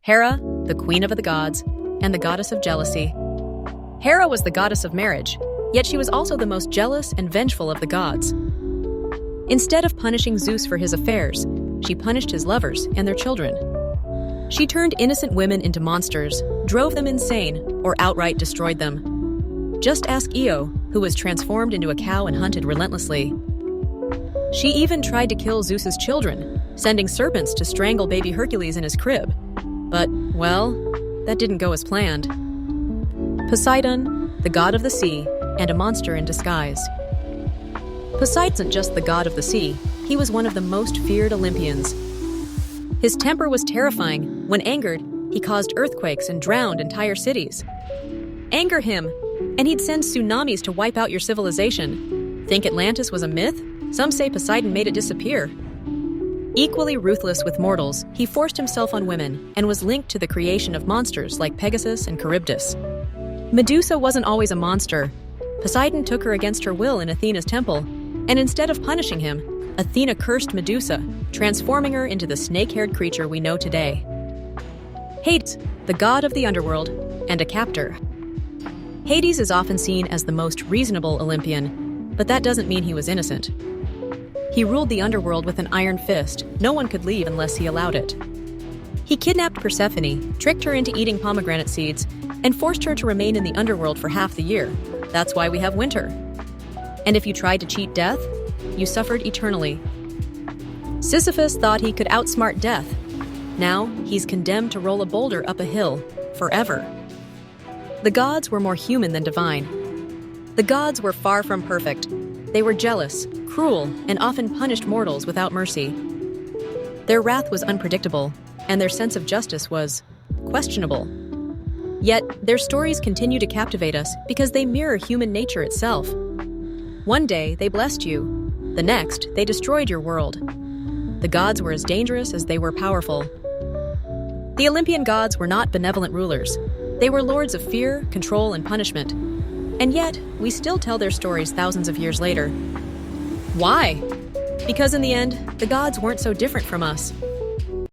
Hera, the queen of the gods, and the goddess of jealousy. Hera was the goddess of marriage, yet she was also the most jealous and vengeful of the gods. Instead of punishing Zeus for his affairs, she punished his lovers and their children. She turned innocent women into monsters, drove them insane, or outright destroyed them. Just ask Io, who was transformed into a cow and hunted relentlessly. She even tried to kill Zeus's children, sending serpents to strangle baby Hercules in his crib. But, well, that didn't go as planned. Poseidon, the god of the sea, and a monster in disguise. Poseidon isn't just the god of the sea, he was one of the most feared Olympians. His temper was terrifying. When angered, he caused earthquakes and drowned entire cities. Anger him, and he'd send tsunamis to wipe out your civilization. Think Atlantis was a myth? Some say Poseidon made it disappear. Equally ruthless with mortals, he forced himself on women and was linked to the creation of monsters like Pegasus and Charybdis. Medusa wasn't always a monster. Poseidon took her against her will in Athena's temple, and instead of punishing him, Athena cursed Medusa, transforming her into the snake-haired creature we know today. Hades, the god of the underworld, and a captor. Hades is often seen as the most reasonable Olympian, but that doesn't mean he was innocent. He ruled the underworld with an iron fist. No one could leave unless he allowed it. He kidnapped Persephone, tricked her into eating pomegranate seeds, and forced her to remain in the underworld for half the year. That's why we have winter. And if you tried to cheat death, you suffered eternally. Sisyphus thought he could outsmart death. Now, he's condemned to roll a boulder up a hill, forever. The gods were more human than divine. The gods were far from perfect. They were jealous, cruel, and often punished mortals without mercy. Their wrath was unpredictable, and their sense of justice was questionable. Yet, their stories continue to captivate us because they mirror human nature itself. One day, they blessed you. The next, they destroyed your world. The gods were as dangerous as they were powerful. The Olympian gods were not benevolent rulers. They were lords of fear, control, and punishment. And yet, we still tell their stories thousands of years later. Why? Because in the end, the gods weren't so different from us.